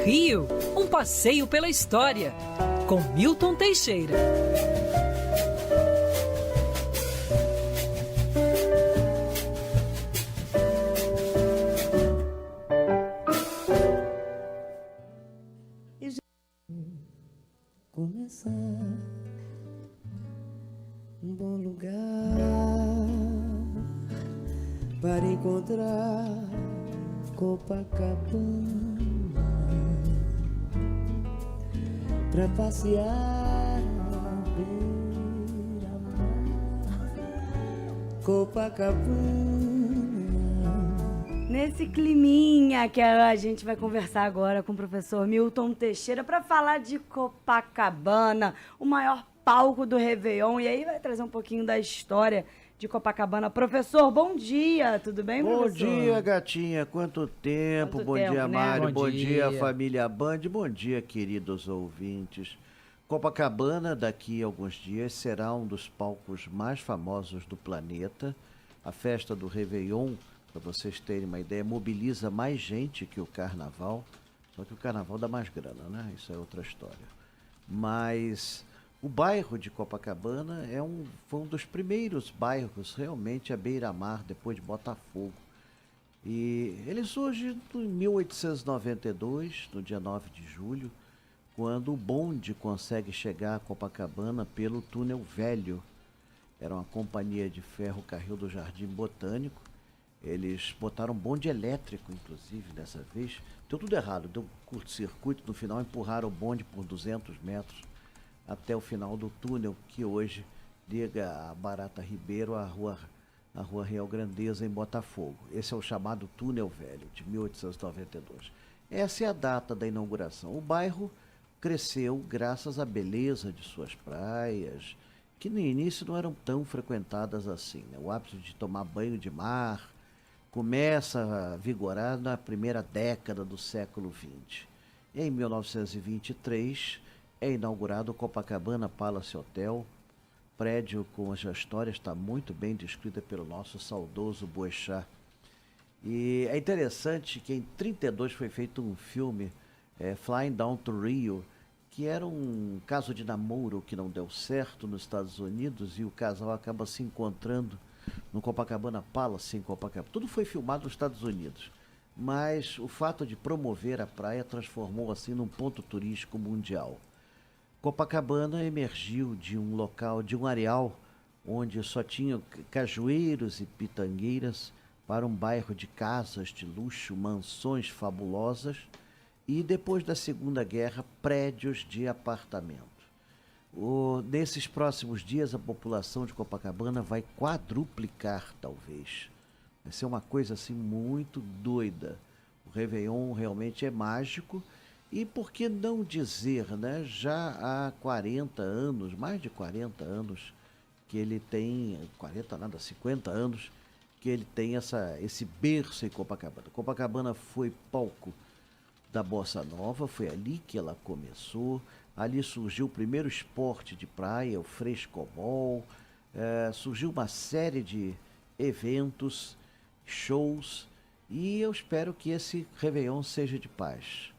Rio, um passeio pela história, com Milton Teixeira. Começar um bom lugar para encontrar Copacabana, para passear na beira-mar, Copacabana. Nesse climinha que a gente vai conversar agora com o professor Milton Teixeira para falar de Copacabana, o maior palco do Réveillon, e aí vai trazer um pouquinho da história de Copacabana. Professor, bom dia, tudo bem, professor? Bom dia, gatinha, quanto tempo, bom dia, né? Mário, bom dia, família Band, bom dia, queridos ouvintes. Copacabana, daqui a alguns dias, será um dos palcos mais famosos do planeta. A festa do Réveillon, para vocês terem uma ideia, mobiliza mais gente que o Carnaval, só que o Carnaval dá mais grana, né? Isso é outra história. Mas o bairro de Copacabana foi um dos primeiros bairros realmente à beira-mar, depois de Botafogo. E ele surge em 1892, no dia 9 de julho, quando o bonde consegue chegar a Copacabana pelo Túnel Velho. Era uma companhia de ferrocarril do Jardim Botânico. Eles botaram bonde elétrico, inclusive, dessa vez. Deu tudo errado, deu curto-circuito. No final, empurraram o bonde por 200 metros até o final do túnel, que hoje liga a Barata Ribeiro à Rua Real Grandeza, em Botafogo. Esse é o chamado Túnel Velho, de 1892. Essa é a data da inauguração. O bairro cresceu graças à beleza de suas praias, que no início não eram tão frequentadas assim, né? O hábito de tomar banho de mar começa a vigorar na primeira década do século XX. Em 1923, é inaugurado o Copacabana Palace Hotel, prédio cuja história está muito bem descrita pelo nosso saudoso Boechat. E é interessante que em 1932 foi feito um filme, Flying Down to Rio, que era um caso de namoro que não deu certo nos Estados Unidos, e o casal acaba se encontrando no Copacabana Palace, em Copacabana. Tudo foi filmado nos Estados Unidos, mas o fato de promover a praia transformou assim num ponto turístico mundial. Copacabana emergiu de um local, de um areal onde só tinham cajueiros e pitangueiras, para um bairro de casas de luxo, mansões fabulosas e, depois da Segunda Guerra, prédios de apartamento. Nesses próximos dias, a população de Copacabana vai quadruplicar, talvez. Vai ser uma coisa assim muito doida. O Réveillon realmente é mágico. E por que não dizer, né? Já há 40 anos, mais de 40 anos, que ele tem, 40 nada, 50 anos, que ele tem esse berço em Copacabana. Copacabana foi palco da Bossa Nova, foi ali que ela começou. Ali surgiu o primeiro esporte de praia, o frescobol, surgiu uma série de eventos, shows, e eu espero que esse Réveillon seja de paz.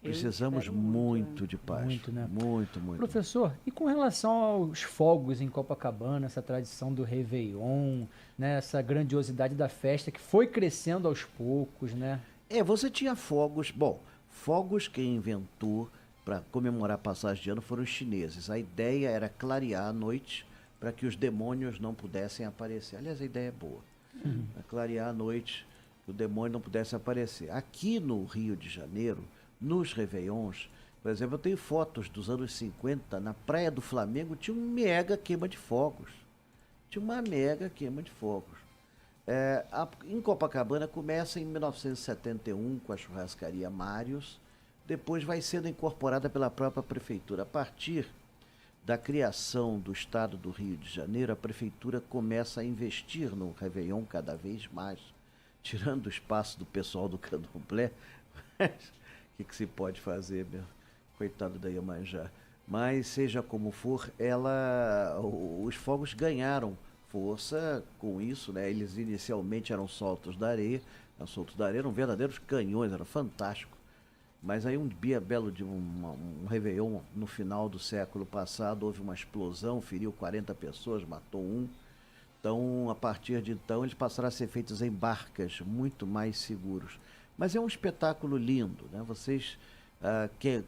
Precisamos muito de paz. Muito, né? Muito. Professor, e com relação aos fogos em Copacabana, essa tradição do Réveillon, né, essa grandiosidade da festa que foi crescendo aos poucos, né? Você tinha fogos. Bom, fogos quem inventou para comemorar a passagem de ano foram os chineses. A ideia era clarear a noite para que os demônios não pudessem aparecer. Aliás, a ideia é boa. Para clarear a noite, que o demônio não pudesse aparecer. Aqui no Rio de Janeiro, nos Réveillons, por exemplo, eu tenho fotos dos anos 50, na Praia do Flamengo tinha uma mega queima de fogos. Em Copacabana começa em 1971 com a churrascaria Mários, depois vai sendo incorporada pela própria prefeitura. A partir da criação do estado do Rio de Janeiro, a prefeitura começa a investir no Réveillon cada vez mais, tirando o espaço do pessoal do Candomblé. O que se pode fazer, meu? Coitado da Iemanjá. Mas, seja como for, os fogos ganharam força com isso, né? Eles inicialmente eram soltos da areia, eram verdadeiros canhões, era fantástico. Mas aí belo de um Réveillon no final do século passado, houve uma explosão, feriu 40 pessoas, matou um. Então, a partir de então, eles passaram a ser feitos em barcas, muito mais seguros. Mas é um espetáculo lindo, né? Vocês,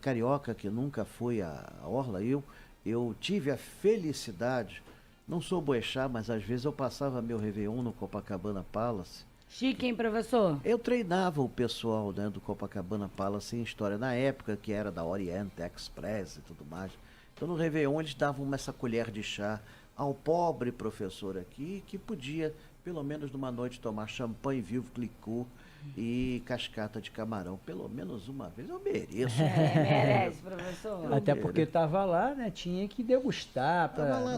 carioca que nunca foi à orla, eu tive a felicidade, não sou boechat, mas às vezes eu passava meu Réveillon no Copacabana Palace. Chique, hein, professor? Eu treinava o pessoal, né, do Copacabana Palace em história, na época que era da Orient Express e tudo mais. Então no Réveillon eles davam essa colher de chá ao pobre professor aqui, que podia, pelo menos numa noite, tomar champanhe vivo, clicô e cascata de camarão. Pelo menos uma vez. Eu mereço. Merece, professor. Até porque estava lá, né? Tinha que degustar.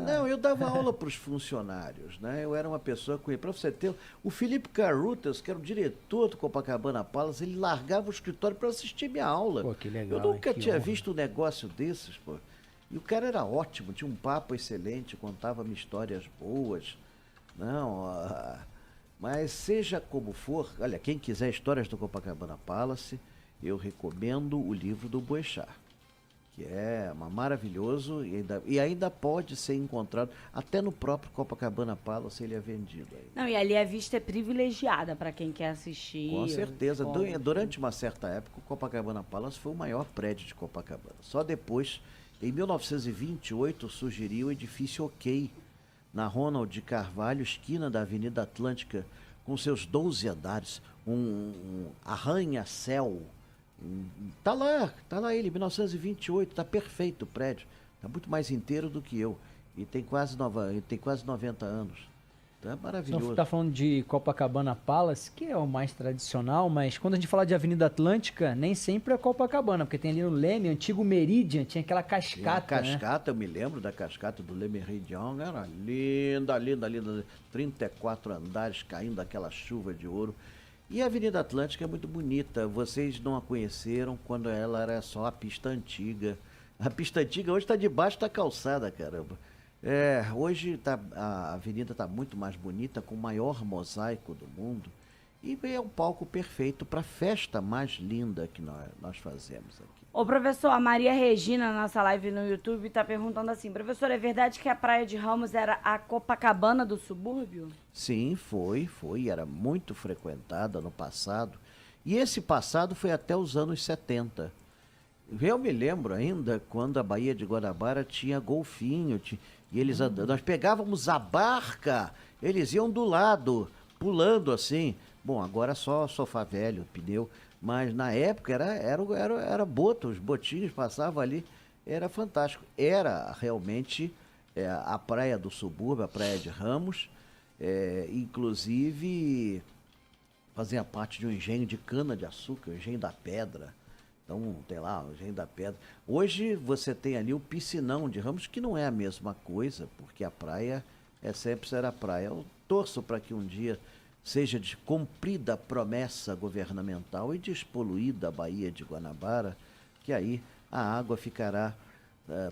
Não, eu dava aula para os funcionários, né? Eu era uma pessoa com... Para você ter... O Felipe Carruthers, que era o diretor do Copacabana Palace, ele largava o escritório para assistir minha aula. Pô, que legal. Eu nunca que tinha honra. visto um negócio desses, pô. E o cara era ótimo, tinha um papo excelente, contava-me histórias boas. Não, mas seja como for, olha, quem quiser histórias do Copacabana Palace, eu recomendo o livro do Boechat, que é maravilhoso e ainda pode ser encontrado, até no próprio Copacabana Palace ele é vendido aí. Não, e ali a vista é privilegiada para quem quer assistir. Com certeza. Durante uma certa época, o Copacabana Palace foi o maior prédio de Copacabana. Só depois, em 1928, surgiria o edifício OK, na Ronald de Carvalho, esquina da Avenida Atlântica, com seus 12 andares, um arranha-céu. Tá lá ele, 1928, tá perfeito o prédio. Tá muito mais inteiro do que eu. E tem quase 90 anos. Tá maravilhoso. Você está falando de Copacabana Palace, que é o mais tradicional, mas quando a gente fala de Avenida Atlântica, nem sempre é Copacabana, porque tem ali no Leme, antigo Meridian, tinha aquela cascata, a cascata, né? Eu me lembro da cascata do Le Méridien, era linda, linda, linda. 34 andares caindo aquela chuva de ouro. E a Avenida Atlântica é muito bonita. Vocês não a conheceram quando ela era só a pista antiga. A pista antiga hoje está debaixo da calçada, caramba. Hoje a avenida está muito mais bonita, com o maior mosaico do mundo. E é um palco perfeito para a festa mais linda que nós fazemos aqui. Ô, professor, a Maria Regina, na nossa live no YouTube, está perguntando assim: professor, é verdade que a Praia de Ramos era a Copacabana do subúrbio? Sim, foi. Era muito frequentada no passado. E esse passado foi até os anos 70. Eu me lembro ainda quando a Baía de Guanabara tinha golfinho, e eles nós pegávamos a barca, eles iam do lado, pulando assim. Bom, agora só sofá velho, pneu, mas na época era boto, os botinhos passavam ali, era fantástico. Era realmente a praia do subúrbio, a Praia de Ramos, inclusive fazia parte de um engenho de cana-de-açúcar, o Engenho da Pedra. Então, tem lá, o Engenho da Pedra. Hoje você tem ali o Piscinão de Ramos, que não é a mesma coisa, porque a praia sempre será praia. Eu torço para que um dia seja cumprida a promessa governamental e despoluída a Baía de Guanabara, que aí a água ficará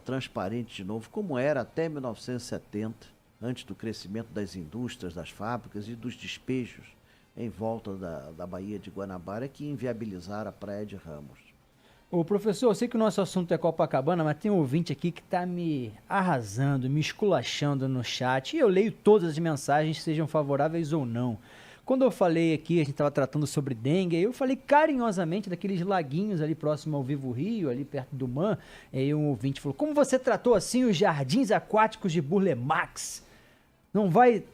transparente de novo, como era até 1970, antes do crescimento das indústrias, das fábricas e dos despejos em volta da Baía de Guanabara, que inviabilizaram a Praia de Ramos. Ô, professor, eu sei que o nosso assunto é Copacabana, mas tem um ouvinte aqui que está me arrasando, me esculachando no chat, e eu leio todas as mensagens, sejam favoráveis ou não. Quando eu falei aqui, a gente estava tratando sobre dengue, eu falei carinhosamente daqueles laguinhos ali próximo ao Vivo Rio, ali perto do MAN, aí um ouvinte falou: como você tratou assim os jardins aquáticos de Burle Marx? Não vai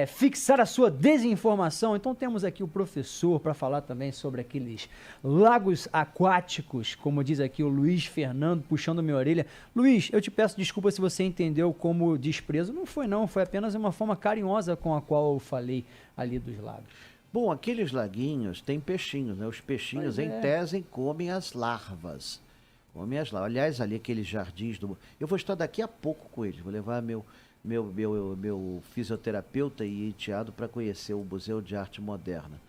fixar a sua desinformação? Então temos aqui o professor para falar também sobre aqueles lagos aquáticos, como diz aqui o Luiz Fernando, puxando minha orelha. Luiz, eu te peço desculpa se você entendeu como desprezo. Não, foi apenas uma forma carinhosa com a qual eu falei ali dos lagos. Bom, aqueles laguinhos têm peixinhos, né? Os peixinhos, em tese, comem as larvas. Aliás, ali aqueles jardins do... Eu vou estar daqui a pouco com eles, vou levar meu fisioterapeuta e enteado para conhecer o Museu de Arte Moderna.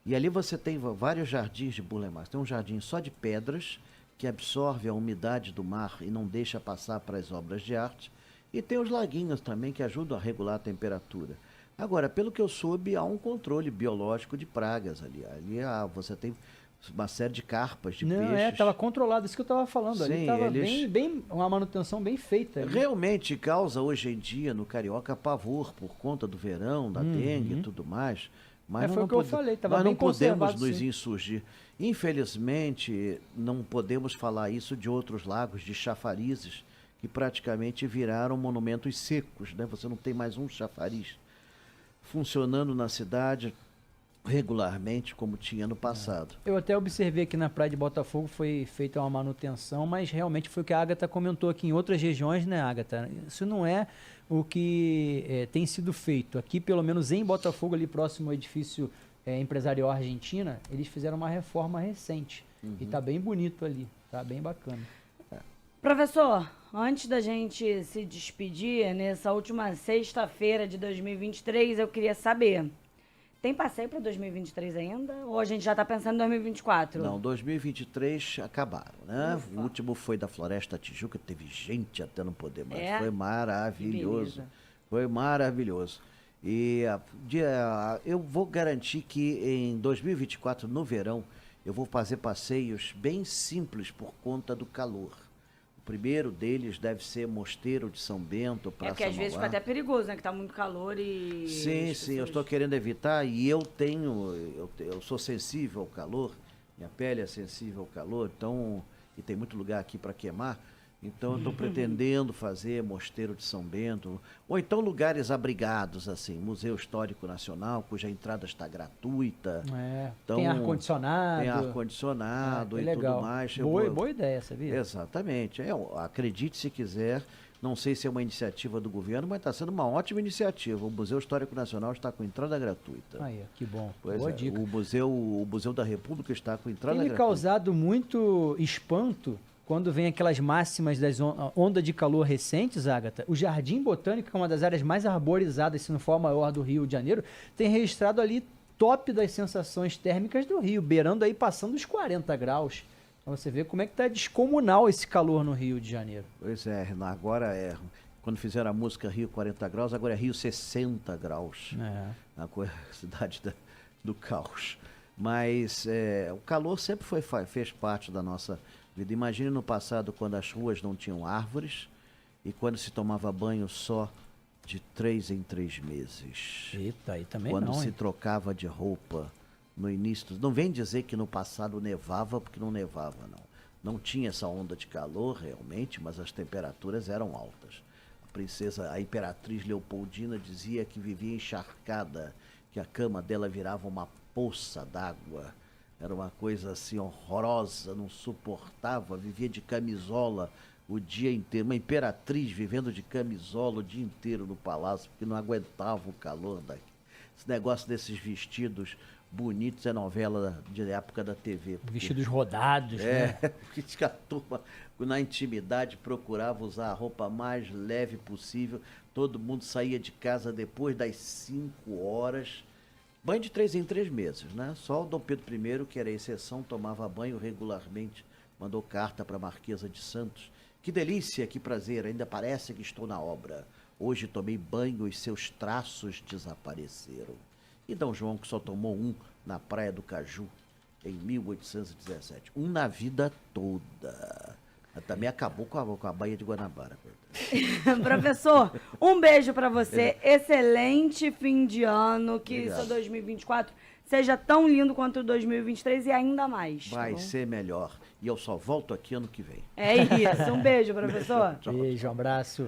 E ali você tem vários jardins de Burle Marx. Tem um jardim só de pedras, que absorve a umidade do mar e não deixa passar para as obras de arte. E tem os laguinhos também, que ajudam a regular a temperatura. Agora, pelo que eu soube, há um controle biológico de pragas ali. Ali você tem uma série de carpas de Não, peixes. estava controlado, isso que eu estava falando. Ali Sim, estava eles- uma manutenção bem feita. Ali. Realmente causa hoje em dia no Carioca pavor por conta do verão, da dengue e tudo mais. Mas nós foi não o que eu pode- falei, tava nós bem não podemos conservado, nos sim. insurgir. Infelizmente, não podemos falar isso de outros lagos, de chafarizes, que praticamente viraram monumentos secos, né? Você não tem mais um chafariz funcionando na cidade regularmente como tinha no passado. Eu até observei que na Praia de Botafogo foi feita uma manutenção, mas realmente foi o que a Agatha comentou aqui em outras regiões, né, Agatha? Isso não é o que tem sido feito. Aqui, pelo menos em Botafogo, ali próximo ao edifício Empresarial Argentina, eles fizeram uma reforma recente. E tá bem bonito ali, tá bem bacana. Professor, antes da gente se despedir, nessa última sexta-feira de 2023, eu queria saber, tem passeio para 2023 ainda? Ou a gente já está pensando em 2024? Não, 2023 acabaram, né? O último foi da Floresta Tijuca, teve gente até não poder mais. É? Foi maravilhoso. Beleza. Foi maravilhoso. E eu vou garantir que em 2024, no verão, eu vou fazer passeios bem simples por conta do calor. O primeiro deles deve ser Mosteiro de São Bento, Praça Porque às vezes fica Mauá. até perigoso, né? Que tá muito calor e... Sim, as sim, eu pessoas- estou querendo evitar e eu sou sensível ao calor, minha pele é sensível ao calor, então, e tem muito lugar aqui para queimar, então eu estou pretendendo fazer Mosteiro de São Bento, ou então lugares abrigados, assim, Museu Histórico Nacional, cuja entrada está gratuita. Então, tem ar-condicionado. Tem ar-condicionado É e legal. tudo mais. Boa ideia, sabia? Exatamente. Acredite se quiser, não sei se é uma iniciativa do governo, mas está sendo uma ótima iniciativa. O Museu Histórico Nacional está com entrada gratuita. Aí, ó, que bom. Pois Boa é, dica. o Museu da República está com entrada Tem me gratuita. causado muito espanto quando vem aquelas máximas das onda de calor recentes, Agatha. O Jardim Botânico, que é uma das áreas mais arborizadas, se não for a maior do Rio de Janeiro, tem registrado ali top das sensações térmicas do Rio, beirando aí, passando os 40 graus. Então você vê como é que tá descomunal esse calor no Rio de Janeiro. Pois é, agora quando fizeram a música Rio 40 graus, agora é Rio 60 graus. A cidade do caos. Mas o calor sempre fez parte da nossa vida. Imagine no passado, quando as ruas não tinham árvores e quando se tomava banho só de 3 em 3 meses. Eita, aí também Quando não, se hein? trocava de roupa no início. Não vem dizer que no passado nevava, porque não nevava, não. Não tinha essa onda de calor realmente, mas as temperaturas eram altas. A imperatriz Leopoldina dizia que vivia encharcada, que a cama dela virava uma poça d'água. Era uma coisa assim horrorosa, não suportava, vivia de camisola o dia inteiro. Uma imperatriz vivendo de camisola o dia inteiro no palácio, porque não aguentava o calor daqui. Esse negócio desses vestidos bonitos é novela de época da TV. Vestidos rodados, né? Porque a turma, na intimidade, procurava usar a roupa mais leve possível. Todo mundo saía de casa depois das 5 horas. Banho de 3 em 3 meses, né? Só o Dom Pedro I, que era a exceção, tomava banho regularmente. Mandou carta para a Marquesa de Santos. Que delícia, que prazer, ainda parece que estou na obra. Hoje tomei banho e seus traços desapareceram. E Dom João, que só tomou um na Praia do Caju, em 1817. Um na vida toda. Também acabou com a Baía de Guanabara. Professor, um beijo pra você. Excelente fim de ano. Que Obrigado. seu 2024 seja tão lindo quanto o 2023 e ainda mais. tá Vai bom? ser melhor. E eu só volto aqui ano que vem. É isso. Um beijo, professor. Beijo, um abraço.